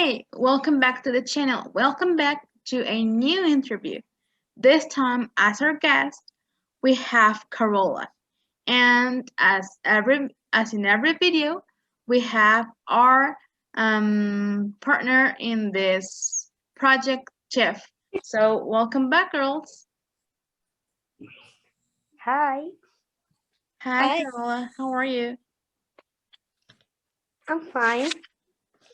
Hey, welcome back to the channel. Welcome back to a new interview. This time, as our guest, we have Karola. And as in every video, we have our partner in this project, Jeff. So welcome back, girls. Hi, Hi, Karola. How are you? I'm fine.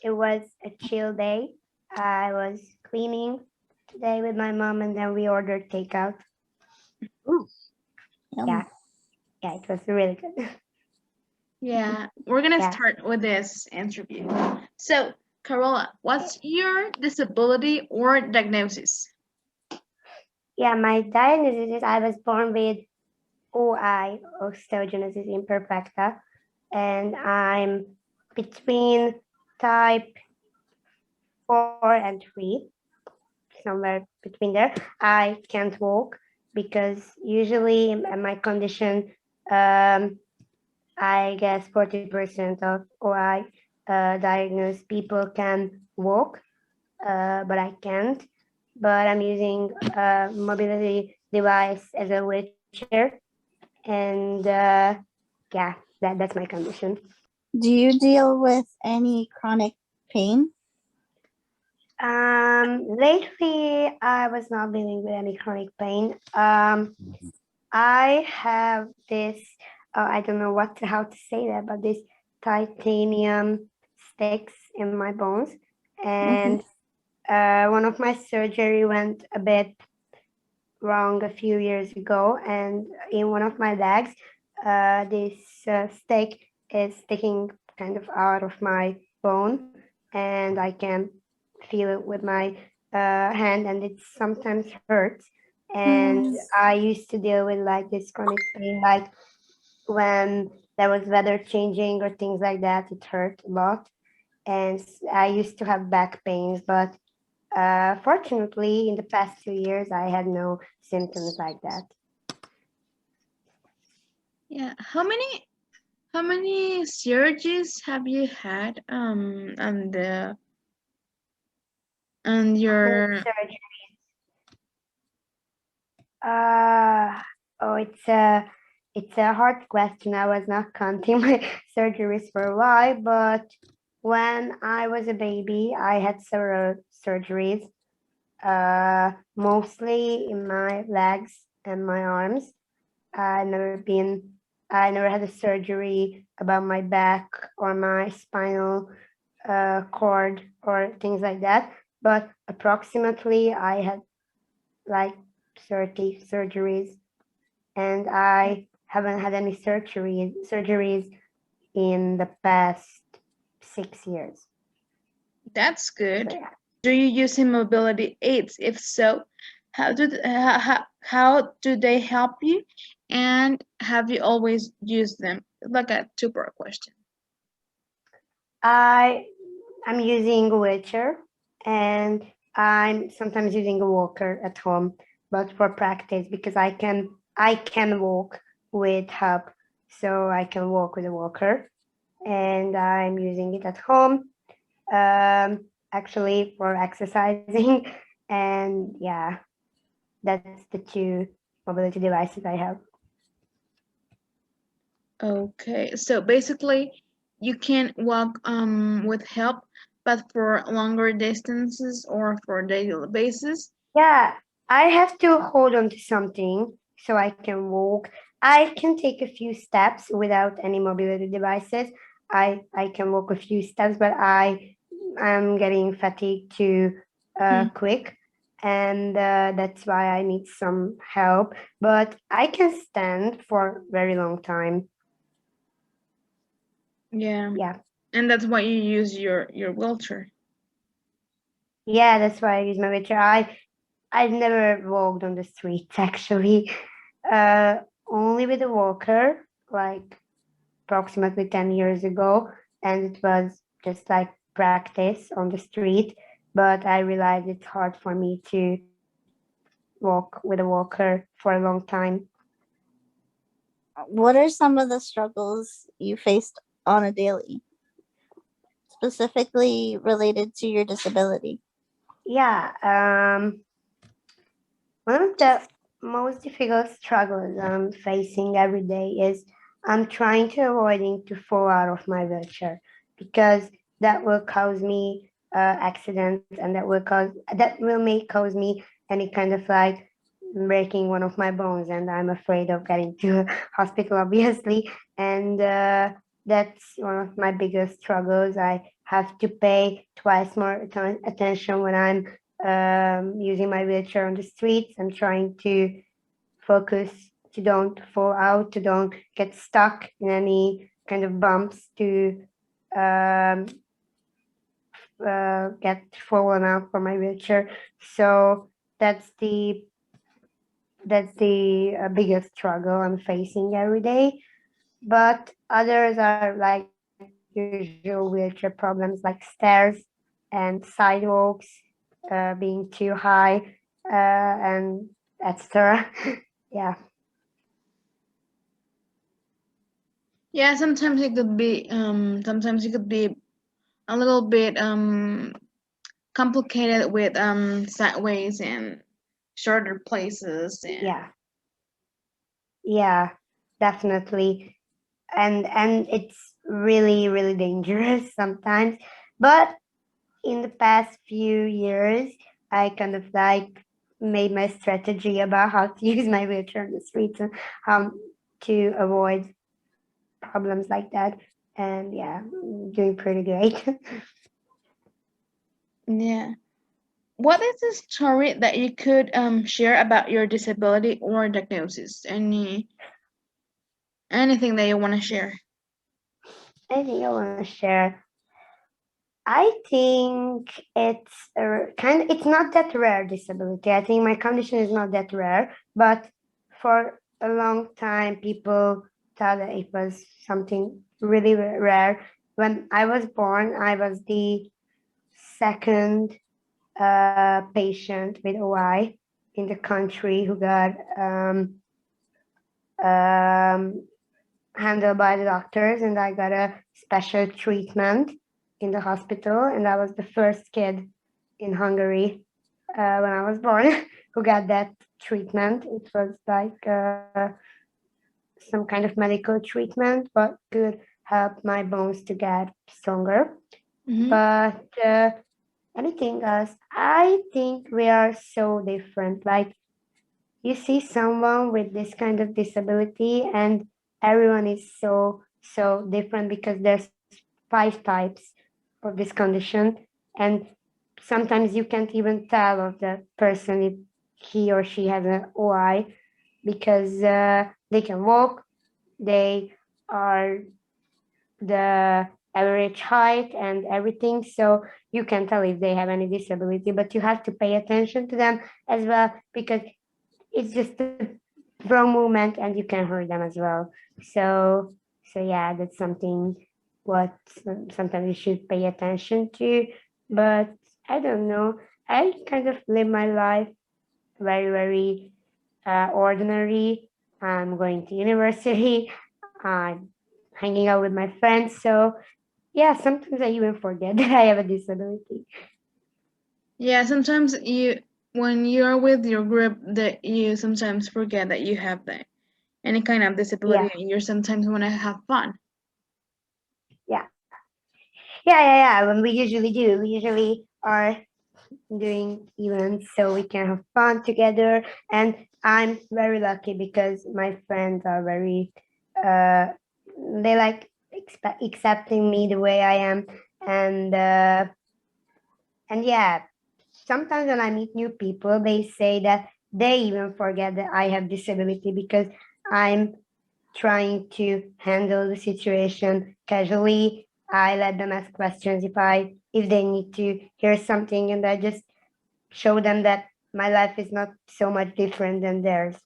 It was a chill day. I was cleaning today with my mom and then we ordered takeout. Ooh. Yeah, it was really good. Yeah, we're gonna Yeah. start with this interview. So, Karola, what's your disability or diagnosis? Yeah, my diagnosis is I was born with OI, osteogénesis imperfecta, and I'm between type 4 and 3, somewhere between there. I can't walk because usually my condition, I guess 40% of OI diagnosed people can walk, but I can't. But I'm using a mobility device as a wheelchair, and yeah, that's my condition. Do you deal with any chronic pain? Lately, I was not dealing with any chronic pain. I have this, I don't know how to say that, but this titanium sticks in my bones. And one of my surgery went a bit wrong a few years ago. And in one of my legs, this stick is sticking kind of out of my bone. And I can feel it with my hand and it sometimes hurts. And I used to deal with like this chronic pain, like when there was weather changing or things like that, it hurt a lot. And I used to have back pains, but fortunately, in the past 2 years, I had no symptoms like that. Yeah, how many surgeries have you had on your Surgeries. Oh, it's a hard question. I was not counting my surgeries for a while, but when I was a baby, I had several surgeries, mostly in my legs and my arms. I never had a surgery about my back or my spinal cord or things like that. But approximately, I had like 30 surgeries, and I haven't had any surgeries in the past 6 years. That's good. So, yeah. Do you use mobility aids? If so, how do they help you? And have you always used them? Like a two-part question. I'm using a wheelchair and I'm sometimes using a walker at home, but for practice because I can walk with help, so I can walk with a walker, and I'm using it at home, actually for exercising, and yeah, that's the two mobility devices I have. Okay, so basically, you can walk with help, but for longer distances or for daily basis. Yeah, I have to hold on to something so I can walk. I can take a few steps without any mobility devices. I can walk a few steps, but I'm getting fatigued too quick, and that's why I need some help. But I can stand for a very long time. Yeah. Yeah. And that's why you use your wheelchair. Yeah, that's why I use my wheelchair. I've never walked on the streets actually. Only with a walker, like approximately 10 years ago, and it was just like practice on the street. But I realized it's hard for me to walk with a walker for a long time. What are some of the struggles you faced on a daily? specifically related to your disability? Yeah, one of the most difficult struggles I'm facing every day is I'm trying to avoiding to fall out of my wheelchair, because that will cause me accidents, and that may cause me any kind of like breaking one of my bones, and I'm afraid of getting to a hospital, obviously. And that's one of my biggest struggles. I have to pay twice more attention when I'm using my wheelchair on the streets. I'm trying to focus to don't fall out, to don't get stuck in any kind of bumps, to get fallen out from my wheelchair. So that's the biggest struggle I'm facing every day. But others are like usual wheelchair problems, like stairs and sidewalks being too high, and etc. Yeah. Yeah, sometimes it could be a little bit complicated with sideways and shorter places and Yeah. Yeah, definitely. And it's really dangerous sometimes. But in the past few years, I kind of like made my strategy about how to use my wheelchair on the streets and how to avoid problems like that. And yeah, doing pretty great. yeah. What is the story that you could share about your disability or diagnosis? Anything that you want to share? I think I want to share. I think it's not that rare disability. I think my condition is not that rare, but for a long time, people thought that it was something really rare. When I was born, I was the second patient with OI in the country who got um, handled by the doctors, and I got a special treatment in the hospital. And I was the first kid in Hungary when I was born who got that treatment. It was like some kind of medical treatment, but could help my bones to get stronger. Mm-hmm. But anything else, I think we are so different. Like, you see someone with this kind of disability, and everyone is so different, because there's 5 types of this condition, and sometimes you can't even tell of the person if he or she has an OI, because they can walk, they are the average height and everything, so you can tell if they have any disability, but you have to pay attention to them as well, because it's just a wrong movement and you can hurt them as well. So yeah, that's something what sometimes you should pay attention to. But I don't know, I kind of live my life very ordinary. I'm going to university, I'm hanging out with my friends. So yeah, sometimes I even forget that I have a disability. Yeah, sometimes when you're with your group, that you sometimes forget that you have any kind of disability, Yeah, and you sometimes want to have fun. yeah, yeah. When we usually do, we usually are doing events so we can have fun together. And I'm very lucky because my friends are very uh they like accepting me the way I am. And yeah, sometimes when I meet new people, they say that they even forget that I have disability, because I'm trying to handle the situation casually. I let them ask questions if they need to hear something, and I just show them that my life is not so much different than theirs.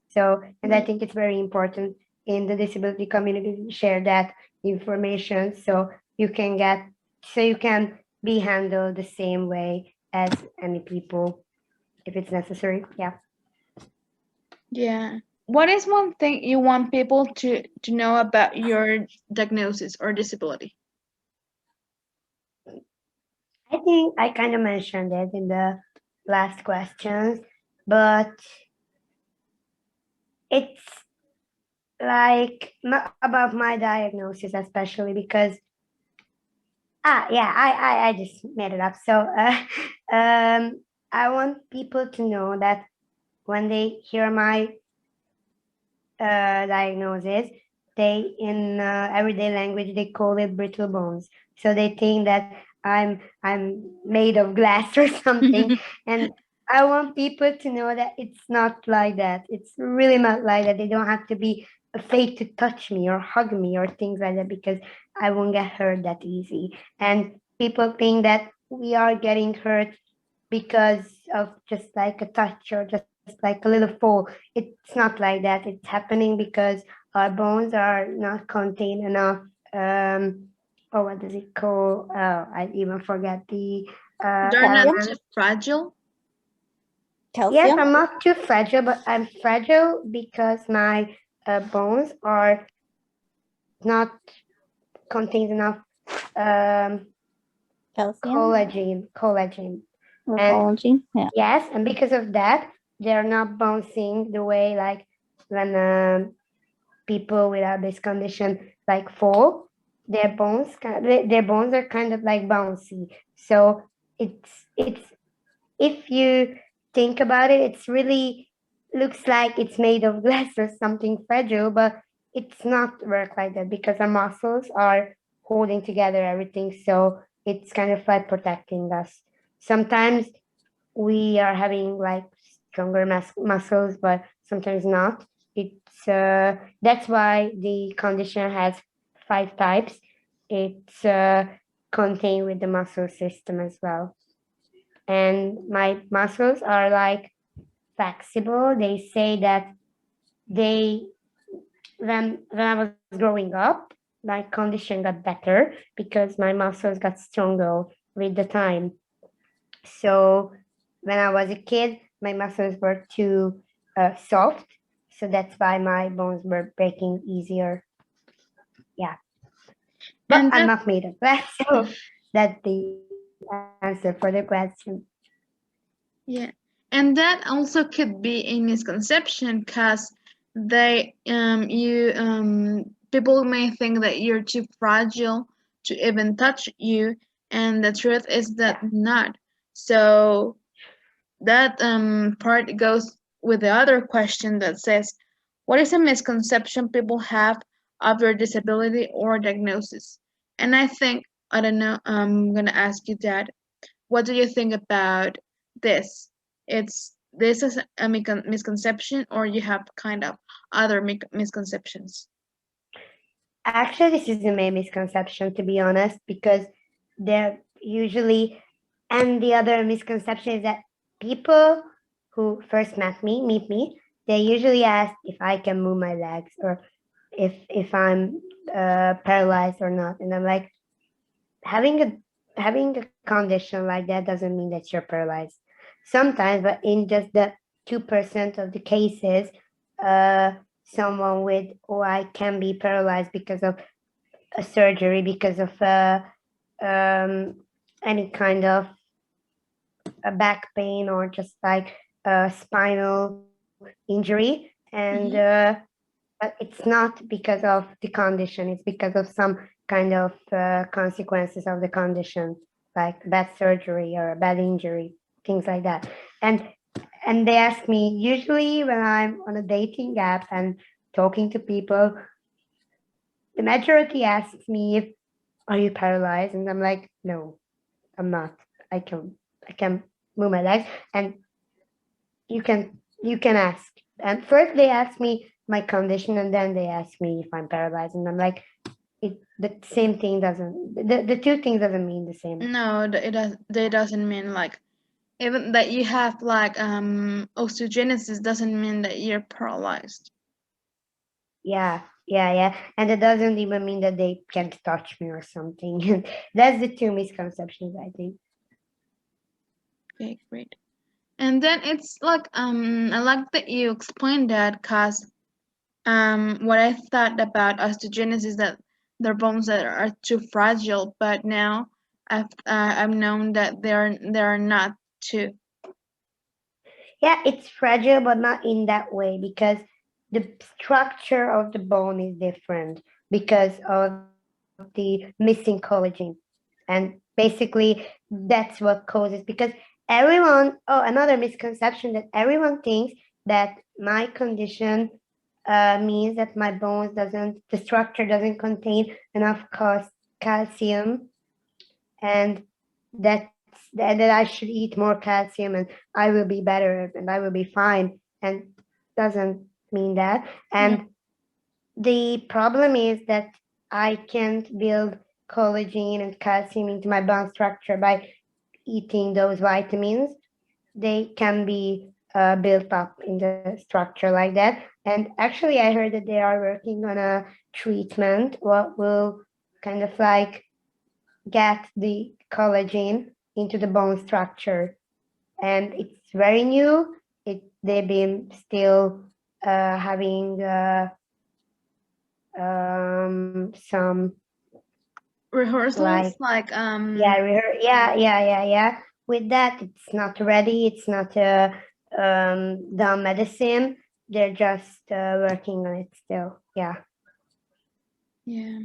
So, and I think it's very important in the disability community to share that information, so you can be handled the same way as any people if it's necessary. Yeah. Yeah. What is one thing you want people to know about your diagnosis or disability? think I kind of mentioned it in the last questions, but it's like about my diagnosis, especially because I just made it up. So I want people to know that when they hear my diagnosis, they in everyday language they call it brittle bones. So they think that I'm made of glass or something, and I want people to know that it's not like that. It's really not like that. They don't have to be afraid to touch me or hug me or things like that, because I won't get hurt that easy. And people think that we are getting hurt because of just like a touch or just like a little fall. It's not like that. It's happening because our bones are not contain enough. What does it call? Oh, I even forget the They're not elements. too fragile. Yes, Calcium? I'm not too fragile, but I'm fragile because my bones are not contains enough um, Calcium? collagen. Or And collagen? Yeah. yes, and because of that, they're not bouncing the way like when people without this condition like fall. Their bones are kind of like bouncy. So it's if you think about it, it's really looks like it's made of glass or something fragile, but it's not work like that because our muscles are holding together everything. So it's kind of like protecting us. Sometimes we are having like stronger muscles, but sometimes not. It's that's why the condition has 5 types. It's contained with the muscle system as well. And my muscles are like flexible. They say that they when I was growing up, my condition got better because my muscles got stronger with the time. So when I was a kid, my muscles were too soft. So that's why my bones were breaking easier. Yeah. But And I'm that, not made of glass. So that's the answer for the question. yeah, and that also could be a misconception because people may think that you're too fragile to even touch you, and the truth is that Yeah. not. So that part goes with the other question that says, what is a misconception people have of your disability or diagnosis? And I think, I don't know, I'm gonna ask you that. What do you think about this? This is a misconception, or you have kind of other misconceptions? Actually, this is the main misconception, to be honest, because they're usually, and the other misconception is that people who first meet me, they usually ask if I can move my legs or if I'm paralyzed or not, and I'm like, having a condition like that doesn't mean that you're paralyzed. Sometimes, but in just the 2% of the cases, someone with OI can be paralyzed because of a surgery, because of any kind of a back pain or just like a spinal injury. And but it's not because of the condition, it's because of some kind of consequences of the condition, like bad surgery or a bad injury, things like that. And they ask me usually when I'm on a dating app and talking to people, the majority asks me if are you paralyzed, and I'm like, no, I'm not. I can move my legs. And you can ask. And first they ask me my condition, and then they ask me if I'm paralyzed, and I'm like, the same thing doesn't, the two things doesn't mean the same. No, it doesn't mean like even that you have like osteogénesis doesn't mean that you're paralyzed. Yeah. And it doesn't even mean that they can't touch me or something. That's the two misconceptions, I think. Okay, great. And then it's like I like that you explained that because what I thought about osteogenesis is that they're bones that are too fragile, but now I've known that they're not too. Yeah, it's fragile, but not in that way because the structure of the bone is different because of the missing collagen. And basically, that's what causes because everyone, oh, another misconception that everyone thinks that my condition means that my bones the structure doesn't contain enough calcium and that I should eat more calcium and I will be better and I will be fine and doesn't mean that. And the problem is that I can't build collagen and calcium into my bone structure by eating those vitamins. They can be built up in the structure like that. And actually, I heard that they are working on a treatment what will kind of like get the collagen into the bone structure. And it's very new. They've been still having some Rehearsals yeah. With that, it's not ready. It's not the medicine. They're just working on it still. Yeah. Yeah.